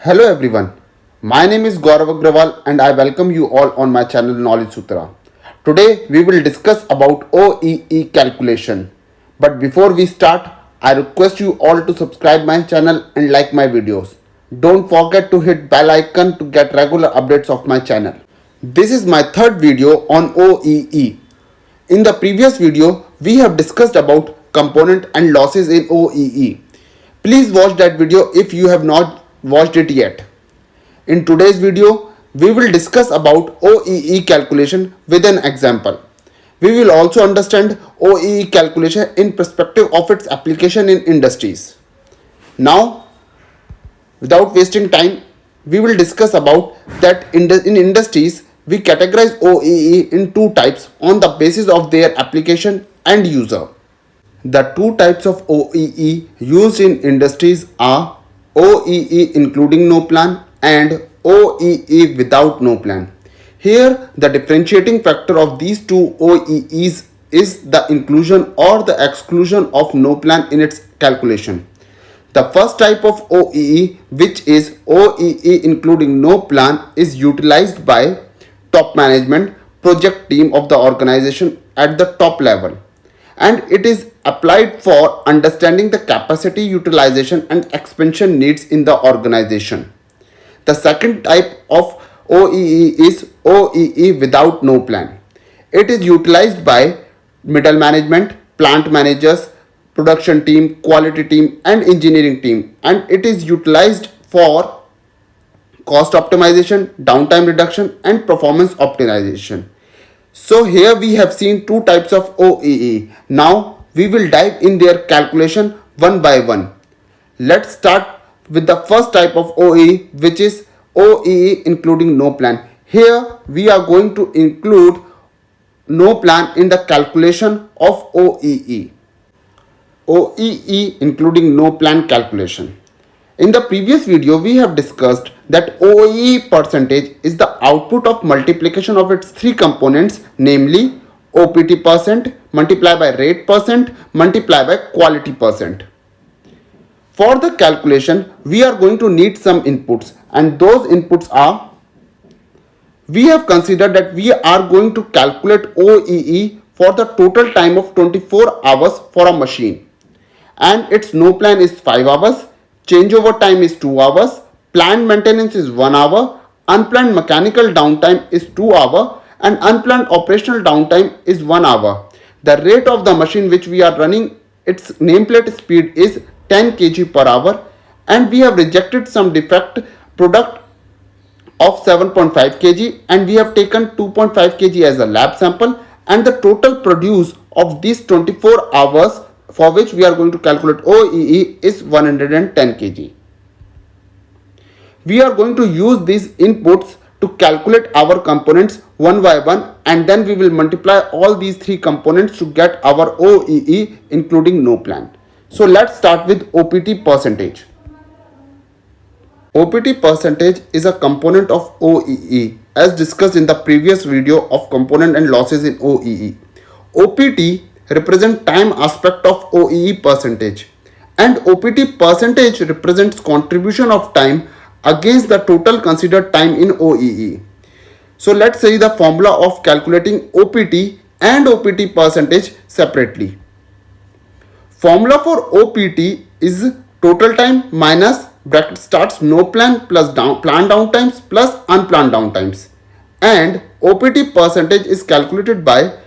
Hello everyone, my name is Gaurav Agrawal and I welcome you all on my channel Knowledge Sutra. Today we will discuss about OEE calculation. But before we start, I request you all to subscribe my channel and like my videos. Don't forget to hit bell icon to get regular updates of my channel. This is my third video on OEE. In the previous video, we have discussed about component and losses in OEE. Please watch that video if you have not watched it yet. In today's video, we will discuss about OEE calculation with an example. We will also understand OEE calculation in perspective of its application in industries. Now, without wasting time, we will discuss about that in industries we categorize OEE in two types on the basis of their application and user. The two types of OEE used in industries are OEE including no plan and OEE without no plan. Here, the differentiating factor of these two OEEs is the inclusion or the exclusion of no plan in its calculation. The first type of OEE, which is OEE including no plan, is utilized by top management project team of the organization at the top level, and it is applied for understanding the capacity utilization and expansion needs in the organization. The second type of OEE is OEE without no plan. It is utilized by middle management, plant managers, production team, quality team and engineering team, and it is utilized for cost optimization, downtime reduction and performance optimization. So here we have seen two types of OEE. Now we will dive in their calculation one by one. Let's start with the first type of OEE, which is OEE including no plan. Here we are going to include no plan in the calculation of OEE. OEE including no plan calculation. In the previous video, we have discussed that OEE percentage is the output of multiplication of its three components, namely OPT percent multiplied by rate percent multiplied by quality percent. For the calculation, we are going to need some inputs, and those inputs are, we have considered that we are going to calculate OEE for the total time of 24 hours for a machine, and its no plan is 5 hours, changeover time is 2 hours, planned maintenance is 1 hour, unplanned mechanical downtime is 2 hours, and unplanned operational downtime is 1 hour. The rate of the machine which we are running, its nameplate speed is 10 kg per hour, and we have rejected some defect product of 7.5 kg, and we have taken 2.5 kg as a lab sample, and the total produce of these 24 hours for which we are going to calculate OEE is 110 kg. We are going to use these inputs to calculate our components one by one, and then we will multiply all these three components to get our OEE including no plan. So let's start with OPT percentage. OPT percentage is a component of OEE as discussed in the previous video of component and losses in OEE. OPT represent time aspect of OEE percentage, and OPT percentage represents contribution of time against the total considered time in OEE. So let's say the formula of calculating OPT and OPT percentage separately. Formula for OPT is total time minus bracket starts no plan plus planned downtimes plus unplanned downtimes, and OPT percentage is calculated by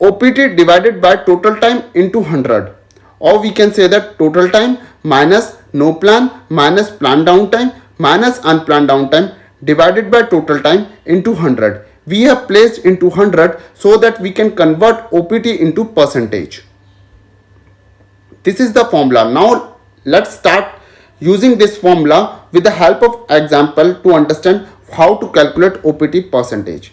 OPT divided by total time into 100, or we can say that total time minus no plan minus planned downtime minus unplanned downtime divided by total time into 100. We have placed into 100 so that we can convert OPT into percentage. This is the formula. Now let's start using this formula with the help of example to understand how to calculate OPT percentage.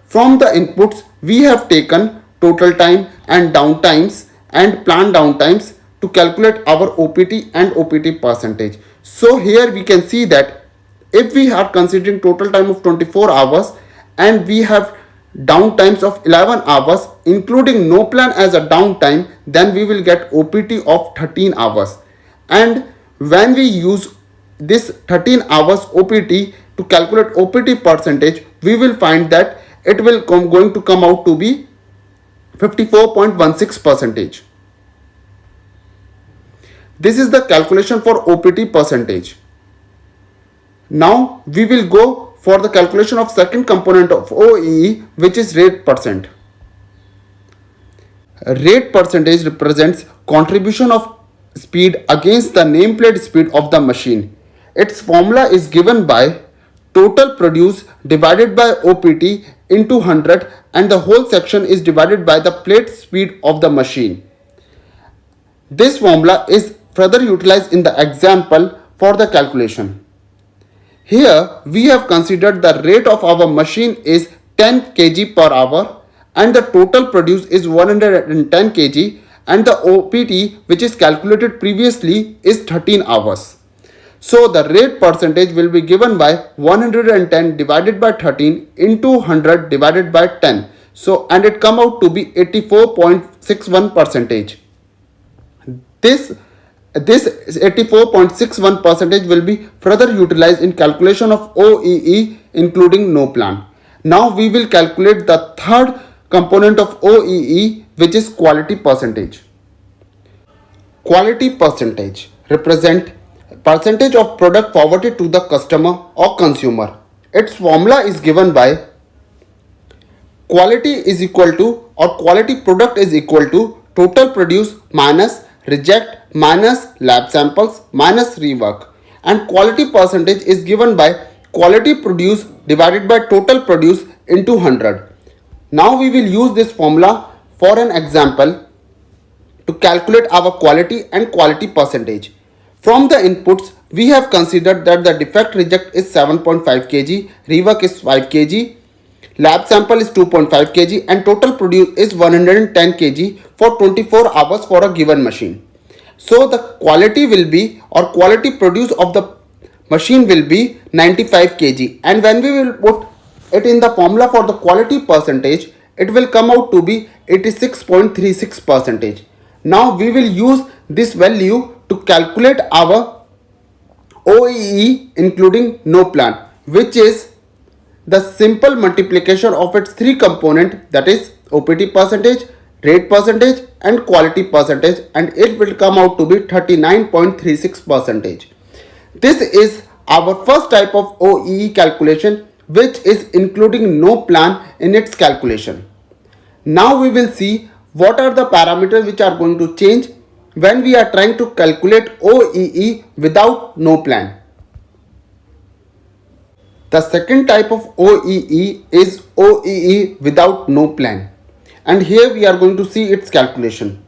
From the inputs, we have taken total time and downtimes and planned downtimes to calculate our OPT and OPT percentage. So here we can see that if we are considering total time of 24 hours and we have downtimes of 11 hours including no plan as a downtime, then we will get OPT of 13 hours. And when we use this 13 hours OPT to calculate OPT percentage, we will find that it will going to come out to be 54.16 percentage. This is the calculation for OPT percentage. Now we will go for the calculation of second component of OEE, which is rate percent. Rate percentage represents contribution of speed against the nameplate speed of the machine. Its formula is given by total produce divided by OPT into 100, and the whole section is divided by the plate speed of the machine. This formula is further utilized in the example for the calculation. Here we have considered the rate of our machine is 10 kg per hour and the total produce is 110 kg, and the OPT which is calculated previously is 13 hours. So the rate percentage will be given by 110 divided by 13 into 100 divided by 10. So and it come out to be 84.61 percentage. This 84.61 percentage will be further utilized in calculation of OEE including no plan. Now we will calculate the third component of OEE, which is quality percentage. Quality percentage represent percentage of product forwarded to the customer or consumer. Its formula is given by quality is equal to or quality product is equal to total produce minus reject minus lab samples minus rework, and quality percentage is given by quality produce divided by total produce into 100. Now we will use this formula for an example to calculate our quality and quality percentage. From the inputs, we have considered that the defect reject is 7.5 kg, rework is 5 kg, lab sample is 2.5 kg, and total produce is 110 kg for 24 hours for a given machine. So the quality will be or quality produce of the machine will be 95 kg, and when we will put it in the formula for the quality percentage, it will come out to be 86.36 percentage. Now we will use this value to calculate our OEE including no plan, which is the simple multiplication of its three component, that is OPT percentage, rate percentage and quality percentage, and it will come out to be 39.36 percentage. This is our first type of OEE calculation, which is including no plan in its calculation. Now we will see what are the parameters which are going to change when we are trying to calculate OEE without no plan. The second type of OEE is OEE without no plan, and here we are going to see its calculation.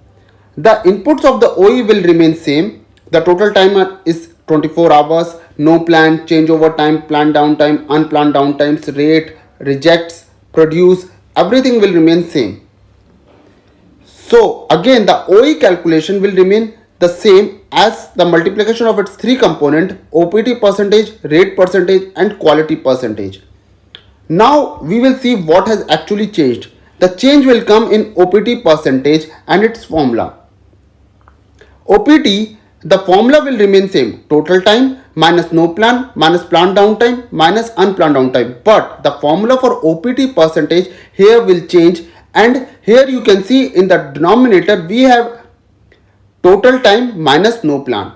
The inputs of the OE will remain same. The total time is 24 hours, no plan, changeover time, planned downtime, unplanned downtimes, rate, rejects, produce, everything will remain same. So again the OE calculation will remain the same as the multiplication of its three component, OPT percentage, rate percentage and quality percentage. Now we will see what has actually changed. The change will come in OPT percentage and its formula. OPT, the formula will remain same, total time minus no plan minus planned downtime minus unplanned downtime, but the formula for OPT percentage here will change, and here you can see in the denominator we have total time minus no plan.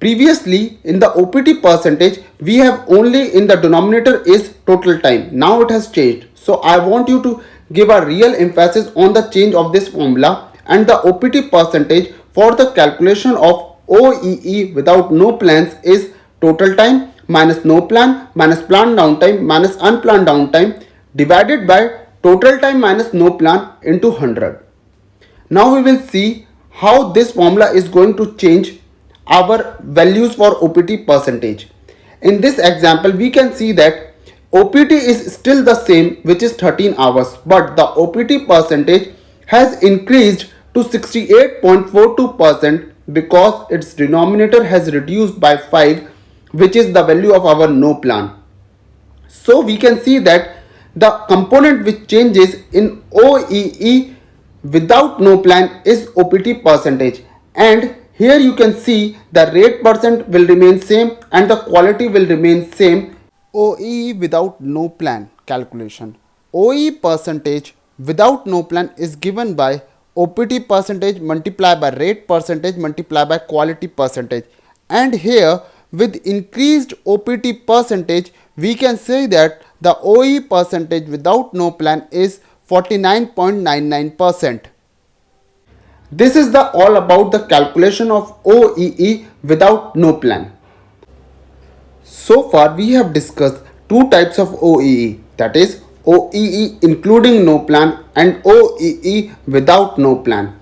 Previously in the OPT percentage we have only in the denominator is total time. Now it has changed. So I want you to give a real emphasis on the change of this formula, and the OPT percentage for the calculation of OEE without no plans is total time minus no plan minus planned downtime minus unplanned downtime divided by total time minus no plan into 100. Now we will see how this formula is going to change our values for OPT percentage. In this example we can see that OPT is still the same, which is 13 hours, but the OPT percentage has increased to 68.42% because its denominator has reduced by 5, which is the value of our no plan. So we can see that the component which changes in OEE without no plan is OPT percentage, and Here you can see the rate percent will remain same and the quality will remain same. OEE without no plan calculation. OEE percentage without no plan is given by OPT percentage multiplied by rate percentage multiplied by quality percentage. And here with increased OPT percentage, we can say that the OEE percentage without no plan is 49.99%. This is the all about the calculation of OEE without no plan. So far we have discussed two types of OEE, that is OEE including no plan and OEE without no plan.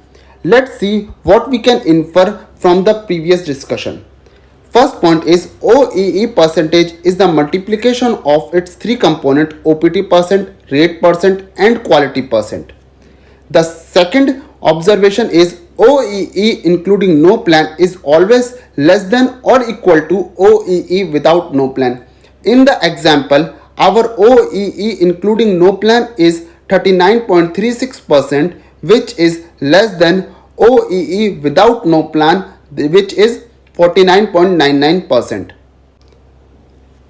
Let's see what we can infer from the previous discussion. First point is OEE percentage is the multiplication of its three component OPT percent, rate percent and quality percent. The second observation is OEE including no plan is always less than or equal to OEE without no plan. In the example, our OEE including no plan is 39.36%, which is less than OEE without no plan, which is 49.99%.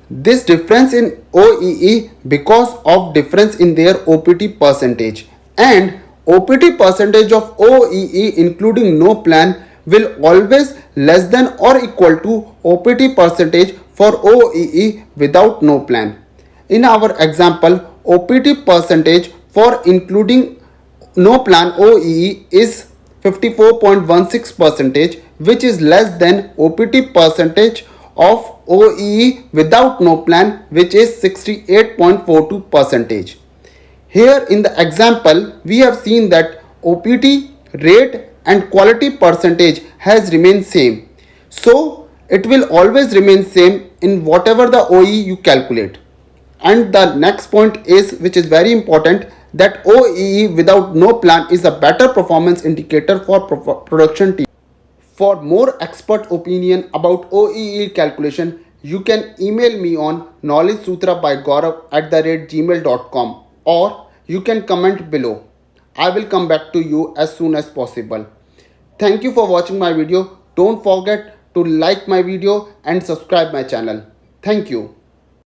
This difference in OEE because of difference in their OPT percentage, and OPT percentage of OEE including no plan will always less than or equal to OPT percentage for OEE without no plan. In our example, OPT percentage for including no plan OEE is 54.16 percentage, which is less than OPT percentage of OEE without no plan, which is 68.42 percentage. Here in the example, we have seen that OPT, rate and quality percentage has remained same. So it will always remain same in whatever the OEE you calculate. And the next point is, which is very important, that OEE without no plan is a better performance indicator for production team. For more expert opinion about OEE calculation, you can email me on knowledgesutra@gmail.com, or you can comment below. I will come back to you as soon as possible. Thank you for watching my video. Don't forget to like my video and subscribe my channel. Thank you.